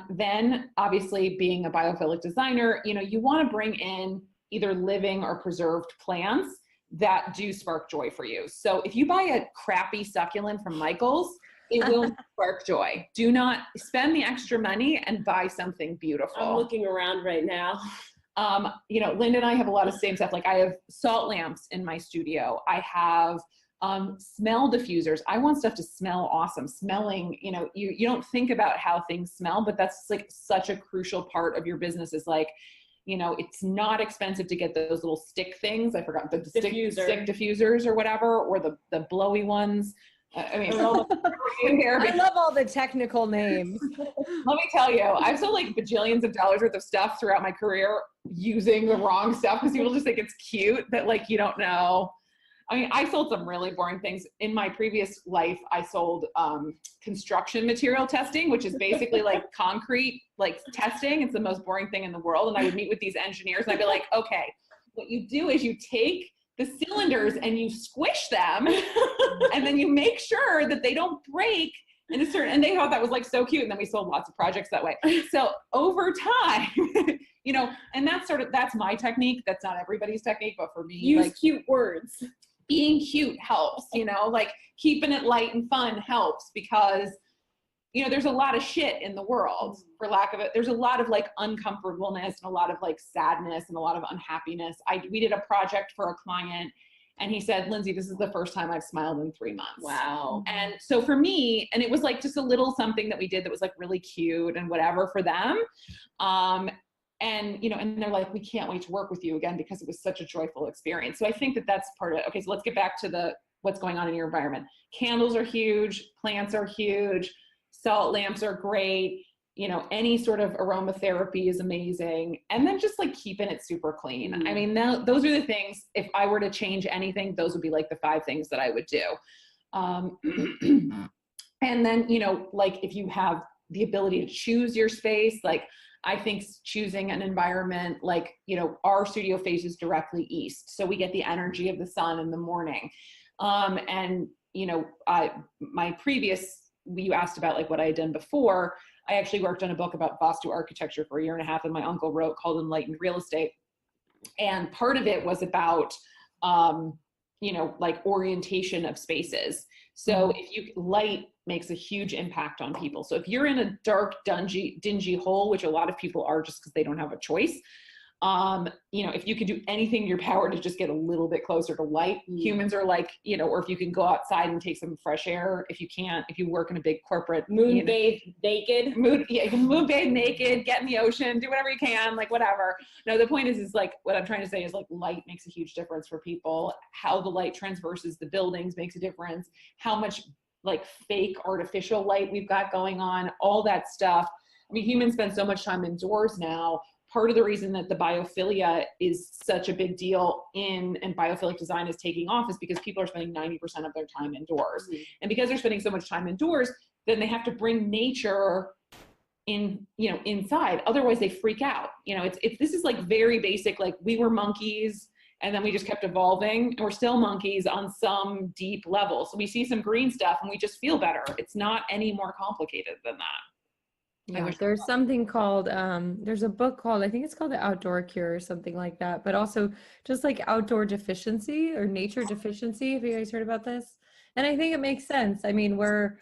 Then obviously being a biophilic designer, you know, you want to bring in either living or preserved plants that do spark joy for you. So if you buy a crappy succulent from Michael's, it will spark joy. Do not spend the extra money and buy something beautiful. I'm looking around right now. You know, Linda and I have a lot of same stuff. Like I have salt lamps in my studio. I have smell diffusers. I want stuff to smell awesome. Smelling, you know, you don't think about how things smell, but that's like such a crucial part of your business. Is like, you know, it's not expensive to get those little stick things. I forgot the stick diffusers or whatever, or the blowy ones. I mean, I love all the technical names. Let me tell you, I've sold like bajillions of dollars worth of stuff throughout my career using the wrong stuff because people just think it's cute, that like you don't know. I mean, I sold some really boring things. In my previous life, I sold construction material testing, which is basically like concrete like testing. It's the most boring thing in the world. And I would meet with these engineers and I'd be like, okay, what you do is you take the cylinders and you squish them and then you make sure that they don't break in a certain, and they thought that was like so cute. And then we sold lots of projects that way. So over time, you know, and that's my technique. That's not everybody's technique, but for me, use like, cute words. Being cute helps, you know, like keeping it light and fun helps, because, you know, there's a lot of shit in the world, for lack of it. There's a lot of like uncomfortableness and a lot of like sadness and a lot of unhappiness. We did a project for a client and he said, Lindsay, this is the first time I've smiled in 3 months. Wow. And so for me, and it was like just a little something that we did that was like really cute and whatever for them. And, you know, and they're like, we can't wait to work with you again because it was such a joyful experience. So I think that that's part of it. Okay, so let's get back to what's going on in your environment. Candles are huge, plants are huge, salt lamps are great. You know, any sort of aromatherapy is amazing. And then just like keeping it super clean. I mean, those are the things, if I were to change anything, those would be like the 5 things that I would do. And then, you know, like if you have the ability to choose your space, like I think choosing an environment like, you know, our studio faces directly east. So we get the energy of the sun in the morning. And, you know, my previous you asked about like what I had done before, I actually worked on a book about Vastu architecture for 1.5 years that my uncle wrote called Enlightened Real Estate. And part of it was about, you know, like orientation of spaces. So if light makes a huge impact on people. So if you're in a dark, dingy hole, which a lot of people are just because they don't have a choice, you know, if you could do anything in your power to just get a little bit closer to light, humans are like, you know, or if you can go outside and take some fresh air, if you can't, if you work in a big corporate bathe naked, you can moon bathe naked, get in the ocean, do whatever you can, like whatever. No, the point is like, what I'm trying to say is like light makes a huge difference for people. How the light transverses the buildings makes a difference. How much like fake artificial light we've got going on, all that stuff. I mean, humans spend so much time indoors now. Part of the reason that the biophilia is such a big deal and biophilic design is taking off is because people are spending 90% of their time indoors. And because they're spending so much time indoors, then they have to bring nature in, you know, inside. Otherwise they freak out. You know, this is like very basic, like we were monkeys and then we just kept evolving and we're still monkeys on some deep level. So we see some green stuff and we just feel better. It's not any more complicated than that. Yeah, there's something called, there's a book called, I think it's called The Outdoor Cure or something like that, but also just like outdoor deficiency or nature deficiency. Have you guys heard about this? And I think it makes sense. I mean, we're,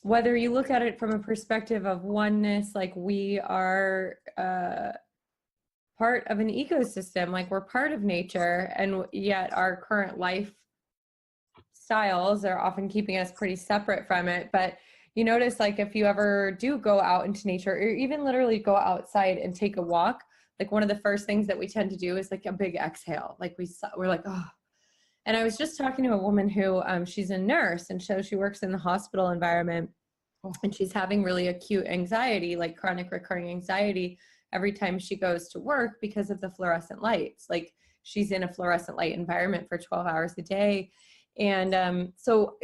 whether you look at it from a perspective of oneness, like we are part of an ecosystem, like we're part of nature, and yet our current life styles are often keeping us pretty separate from it. But you notice, like, if you ever do go out into nature or even literally go outside and take a walk, like one of the first things that we tend to do is like a big exhale. Like we're like, oh. And I was just talking to a woman who, she's a nurse, and so she works in the hospital environment, and she's having really acute anxiety, like chronic recurring anxiety every time she goes to work because of the fluorescent lights. Like she's in a fluorescent light environment for 12 hours a day. And so,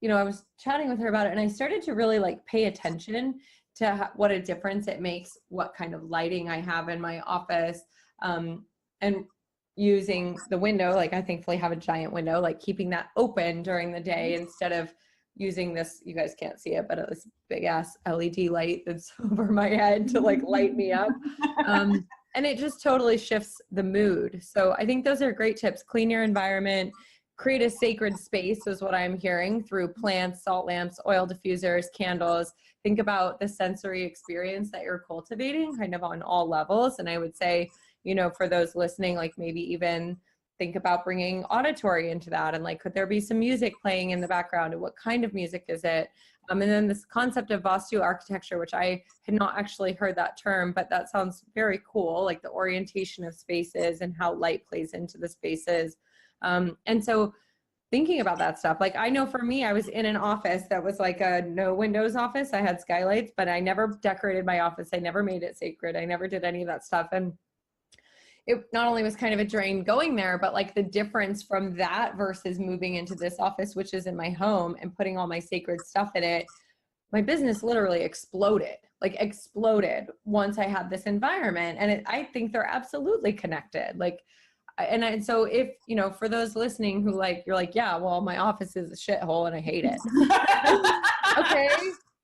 you know, I was chatting with her about it, and I started to really like pay attention to what a difference it makes, what kind of lighting I have in my office, and using the window. Like I thankfully have a giant window, like keeping that open during the day instead of using this, you guys can't see it, but this big ass LED light that's over my head to like light me up. And it just totally shifts the mood. So I think those are great tips. Clean your environment. Create a sacred space is what I'm hearing through plants, salt lamps, oil diffusers, candles. Think about the sensory experience that you're cultivating kind of on all levels. And I would say, you know, for those listening, like maybe even think about bringing auditory into that. And like, could there be some music playing in the background, and what kind of music is it? And then this concept of Vastu architecture, which I had not actually heard that term, but that sounds very cool, like the orientation of spaces and how light plays into the spaces. And so thinking about that stuff, like I know for me, I was in an office that was like a no windows office. I had skylights, but I never decorated my office. I never made it sacred. I never did any of that stuff. And it not only was kind of a drain going there, but like the difference from that versus moving into this office, which is in my home, and putting all my sacred stuff in it, my business literally exploded once I had this environment. And I think they're absolutely connected. Like, and so if, you know, for those listening who like, you're like, yeah, well, my office is a shithole and I hate it. Okay,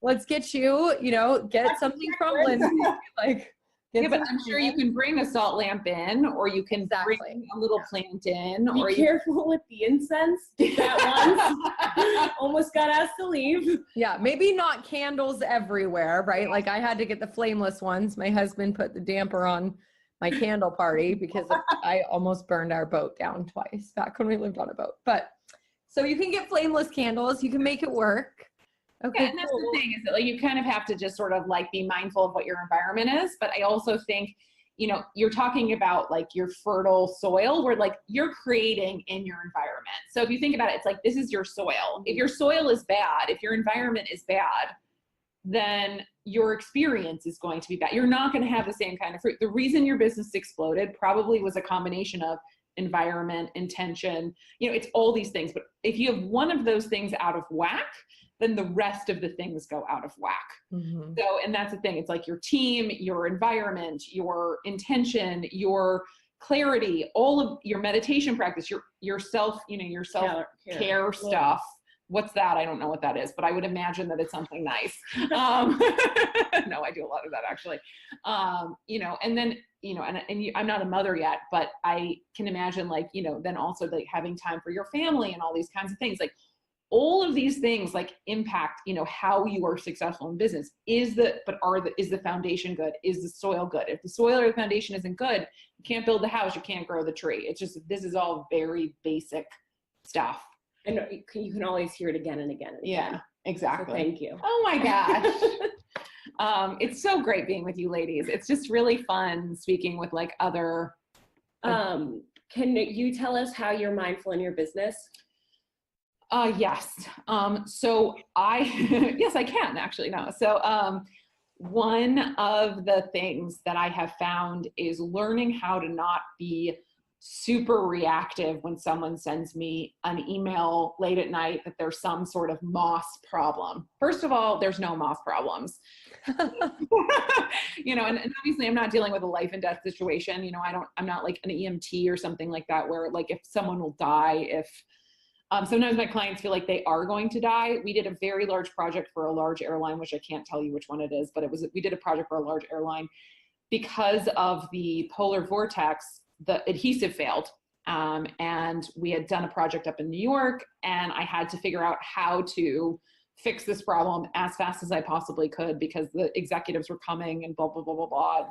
let's get you know, get something from Lindsay. Like, yeah, but I'm sure you can bring a salt lamp in, or you can bring a little plant in. Be careful with the incense. That once almost got asked to leave. Yeah, maybe not candles everywhere, right? Like I had to get the flameless ones. My husband put the damper on my candle party because I almost burned our boat down twice back when we lived on a boat. But so you can get flameless candles, you can make it work. Okay, yeah, and that's the thing, is that like you kind of have to just sort of like be mindful of what your environment is. But I also think, you know, you're talking about like your fertile soil, where like you're creating in your environment. So if you think about it, it's like, this is your soil. If your soil is bad, if your environment is bad, then your experience is going to be bad. You're not going to have the same kind of fruit. The reason your business exploded probably was a combination of environment, intention, you know, it's all these things. But if you have one of those things out of whack, then the rest of the things go out of whack. Mm-hmm. So, and that's the thing. It's like your team, your environment, your intention, your clarity, all of your meditation practice, your self, you know, your self-care stuff, what's that? I don't know what that is, but I would imagine that it's something nice. No, I do a lot of that actually. You know, and then, you know, I'm not a mother yet, but I can imagine like, you know, then also like having time for your family and all these kinds of things. Like all of these things like impact, you know, how you are successful in business. Is the foundation good? Is the soil good? If the soil or the foundation isn't good, you can't build the house, you can't grow the tree. It's just, this is all very basic stuff. And you can always hear it again and again and again. Yeah, exactly. So thank you. Oh my gosh. It's so great being with you ladies. It's just really fun speaking with like other. Can you tell us how you're mindful in your business? Yes. So yes, I can actually. No. So, one of the things that I have found is learning how to not be super reactive when someone sends me an email late at night that there's some sort of moss problem. First of all, there's no moss problems. You know, and obviously I'm not dealing with a life and death situation. You know, I'm not like an EMT or something like that, where like if someone will die, if sometimes my clients feel like they are going to die. We did a very large project for a large airline, which I can't tell you which one it is, but we did a project for a large airline. Because of the polar vortex, the adhesive failed. And we had done a project up in New York, and I had to figure out how to fix this problem as fast as I possibly could because the executives were coming and blah, blah, blah, blah, blah.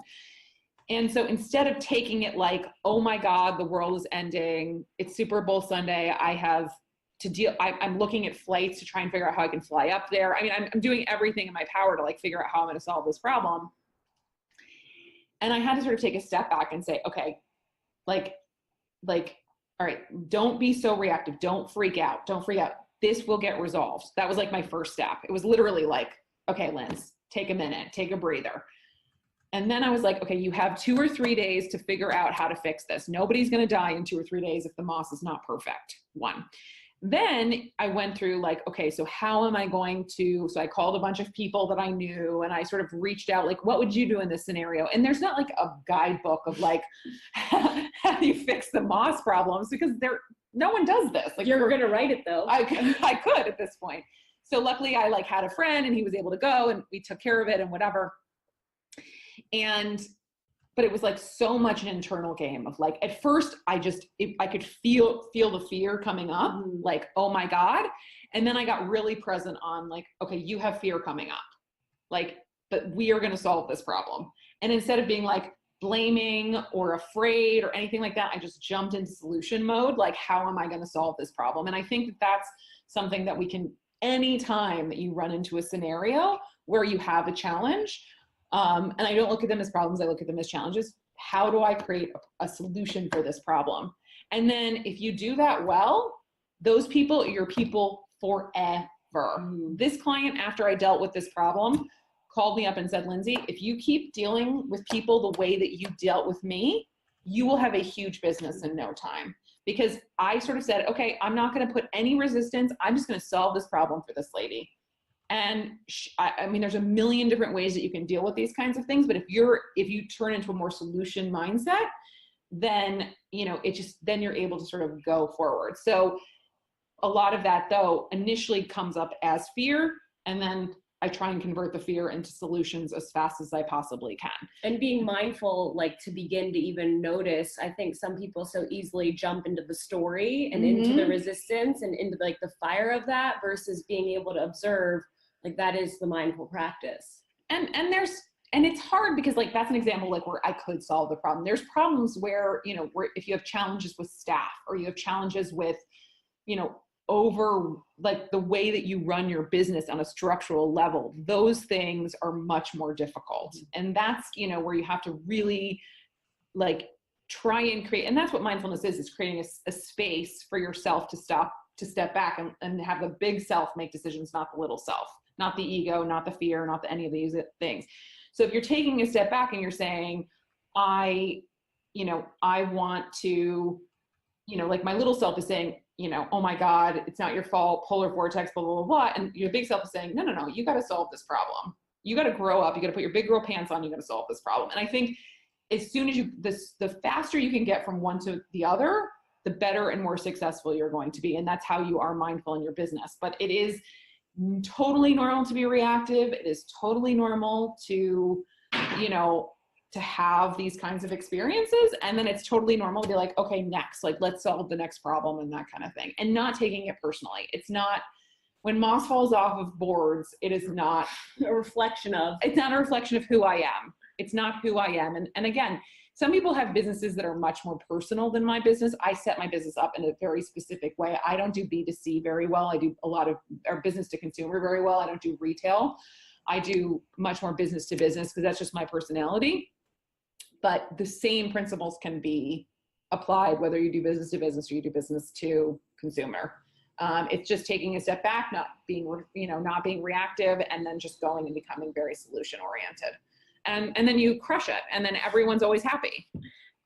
And so instead of taking it like, oh my God, the world is ending, it's Super Bowl Sunday, I have to deal, I'm looking at flights to try and figure out how I can fly up there. I mean, I'm doing everything in my power to like figure out how I'm going to solve this problem. And I had to sort of take a step back and say, okay, like, all right, don't be so reactive. Don't freak out. Don't freak out. This will get resolved. That was like my first step. It was literally like, okay, Linz, take a minute, take a breather. And then I was like, okay, you have 2 or 3 days to figure out how to fix this. Nobody's going to die in 2 or 3 days if the moss is not perfect. 1. Then I went through like, okay, so how am I going to, so I called a bunch of people that I knew and I sort of reached out, like, what would you do in this scenario? And there's not like a guidebook of like, how do you fix the moss problems? Because no one does this. Like, you're going to write it though. I could at this point. So luckily I like had a friend and he was able to go and we took care of it and whatever. But it was like so much an internal game of like, at first I could feel the fear coming up, like, oh my God. And then I got really present on like, okay, you have fear coming up, like, but we are going to solve this problem. And instead of being like blaming or afraid or anything like that, I just jumped into solution mode. Like, how am I going to solve this problem? And I think that that's something that we can, anytime that you run into a scenario where you have a challenge, and I don't look at them as problems, I look at them as challenges. How do I create a solution for this problem? And then if you do that well, those people are your people forever. This client, after I dealt with this problem, called me up and said, Lindsay, if you keep dealing with people the way that you dealt with me, you will have a huge business in no time. Because I sort of said, okay, I'm not going to put any resistance. I'm just going to solve this problem for this lady. And I mean, there's a million different ways that you can deal with these kinds of things. But if you turn into a more solution mindset, then, you know, then you're able to sort of go forward. So a lot of that though, initially comes up as fear. And then I try and convert the fear into solutions as fast as I possibly can. And being mindful, like to begin to even notice, I think some people so easily jump into the story and into the resistance and into like the fire of that versus being able to observe. Like that is the mindful practice. And it's hard because like, that's an example like where I could solve the problem. There's problems where, you know, where if you have challenges with staff or you have challenges with, you know, over like the way that you run your business on a structural level, those things are much more difficult. And that's, you know, where you have to really like try and create, and that's what mindfulness is creating a space for yourself to step back and have the big self make decisions, not the little self. Not the ego, not the fear, not any of these things. So if you're taking a step back and you're saying, I want to, you know, like my little self is saying, you know, oh my God, it's not your fault, polar vortex, blah, blah, blah, blah. And your big self is saying, no, you got to solve this problem. You got to grow up. You got to put your big girl pants on. You got to solve this problem. And I think as soon as the faster you can get from one to the other, the better and more successful you're going to be. And that's how you are mindful in your business. But it is totally normal to be reactive. It is totally normal to, you know, to have these kinds of experiences. And then it's totally normal to be like, okay, next, like, let's solve the next problem and that kind of thing. And not taking it personally. It's not, when moss falls off of boards, it is not a reflection of, it's not a reflection of who I am. It's not who I am. And again, some people have businesses that are much more personal than my business. I set my business up in a very specific way. I don't do B2C very well. I do a lot of our business to consumer very well. I don't do retail. I do much more business to business because that's just my personality. But the same principles can be applied whether you do business to business or you do business to consumer. It's just taking a step back, not being, you know, not being reactive, and then just going and becoming very solution oriented. And then you crush it, and then everyone's always happy.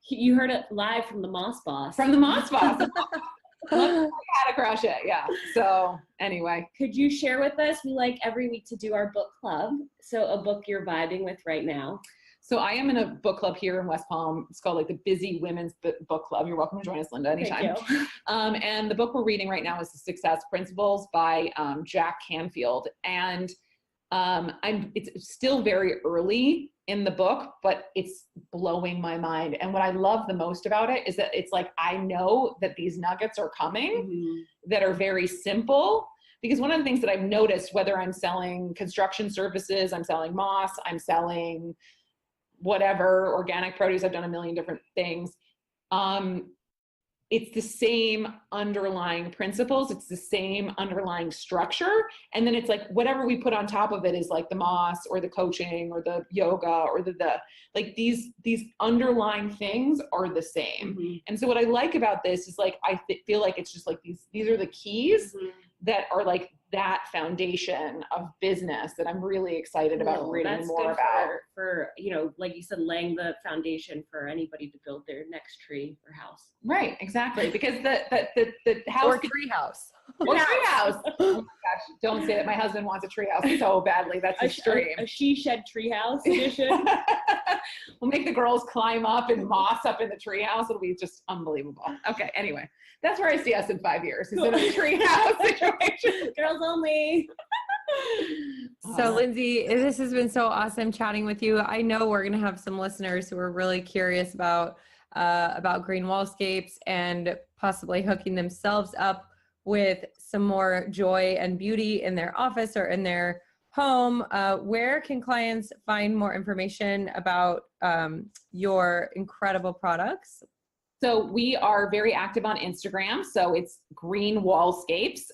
You heard it live from the Moss Boss. From the Moss Boss. How to crush it, yeah. So anyway. Could you share with us, we like every week to do our book club. So a book you're vibing with right now. So I am in a book club here in West Palm. It's called like the Busy Women's Book Club. You're welcome to join us, Linda, anytime. Thank you. And the book we're reading right now is The Success Principles by Jack Canfield. And it's still very early in the book, but it's blowing my mind. And what I love the most about it is that it's like, I know that these nuggets are coming that are very simple. Because one of the things that I've noticed, whether I'm selling construction services, I'm selling moss, I'm selling whatever, organic produce, I've done a million different things. It's the same underlying principles. It's the same underlying structure. And then it's like, whatever we put on top of it is like the moss or the coaching or the yoga or the like these underlying things are the same. And so what I like about this is like, I feel like it's just like these are the keys that are like that foundation of business that I'm really excited about reading more about. For, you know, like you said, laying the foundation for anybody to build their next tree or house. Right, exactly. Because the house or tree house. Or tree house. Oh my gosh, don't say that. My husband wants a tree house so badly. That's his dream. A she shed tree house edition. We'll make the girls climb up and moss up in the tree house. It'll be just unbelievable. Okay, anyway. That's where I see us in 5 years. Is in a tree house situation. Girls only. So Lindsay, this has been so awesome chatting with you. I know we're going to have some listeners who are really curious about Green Wallscapes and possibly hooking themselves up with some more joy and beauty in their office or in their home. Where can clients find more information about your incredible products? So we are very active on Instagram. So it's Green Wallscapes,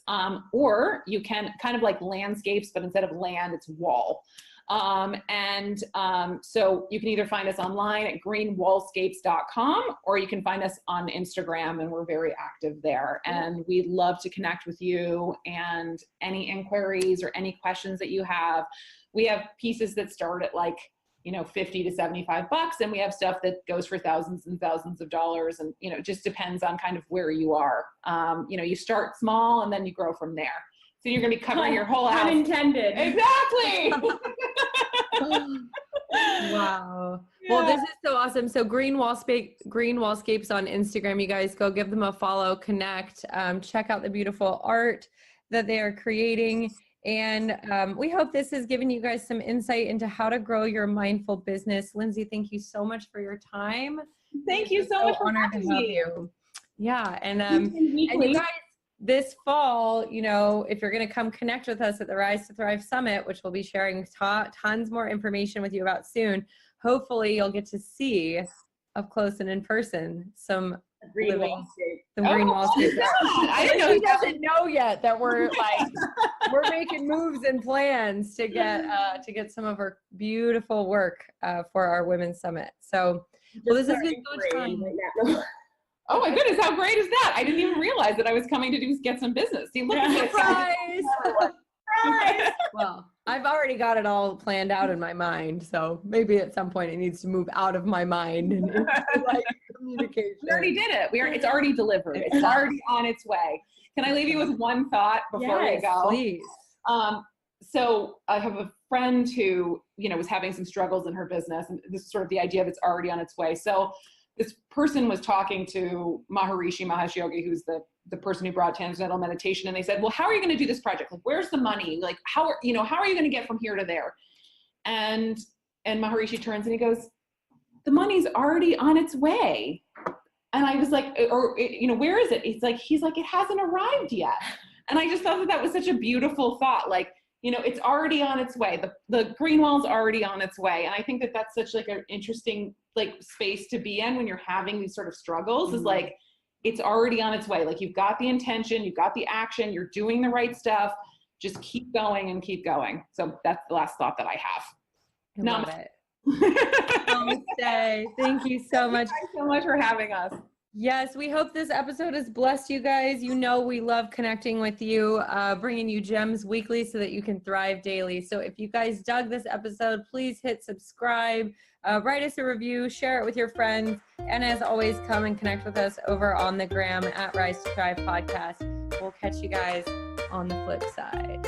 or you can kind of like landscapes, but instead of land, it's wall. So you can either find us online at greenwallscapes.com, or you can find us on Instagram, and we're very active there. And we'd love to connect with you, and any inquiries or any questions that you have. We have pieces that start at like, you know, $50 to $75, and we have stuff that goes for thousands and thousands of dollars. And, you know, it just depends on kind of where you are. You know, you start small and then you grow from there. So you're going to be covering your whole house. Unintended. Exactly. Wow. Yeah. Well, this is so awesome. So Green Wallscapes on Instagram, you guys go give them a follow, connect, check out the beautiful art that they are creating. And we hope this has given you guys some insight into how to grow your mindful business. Lindsay, thank you so much for your time. Thank you so much for having me. You. Yeah. And you guys, this fall, you know, if you're going to come connect with us at the Rise to Thrive Summit, which we'll be sharing tons more information with you about soon, hopefully you'll get to see up close and in person some Green Wallscapes. Green Wallscapes. I didn't know. She doesn't know yet that we're like we're making moves and plans to get some of our beautiful work for our Women's Summit. So, well, this has been so much fun. Oh my goodness, how great is that? I didn't even realize that I was coming to get some business. See, look at this. Surprise! Surprise! Well, I've already got it all planned out in my mind, so maybe at some point it needs to move out of my mind and into like communication. We already did it. It's already delivered. It's already on its way. Can I leave you with one thought before we go? Please. So I have a friend who, you know, was having some struggles in her business, and this is sort of the idea of it's already on its way. So this person was talking to Maharishi Mahesh Yogi, who's the person who brought Transcendental Meditation. And they said, well, how are you going to do this project? Like, where's the money? Like, how are you going to get from here to there? And Maharishi turns and he goes, the money's already on its way. And I was like, where is it? He's like, it hasn't arrived yet. And I just thought that was such a beautiful thought. Like, it's already on its way. The green wall's already on its way. And I think that that's such like an interesting like space to be in when you're having these sort of struggles, is like, it's already on its way. Like, you've got the intention, you've got the action, you're doing the right stuff. Just keep going and keep going. So that's the last thought that I have. Love it. Namaste. Thank you so much. Thank you so much for having us. Yes, we hope this episode has blessed you guys. We love connecting with you, bringing you gems weekly so that you can thrive daily. So if you guys dug this episode, please hit subscribe, write us a review, share it with your friends. And as always, come and connect with us over on the gram at Rise to Thrive Podcast. We'll catch you guys on the flip side.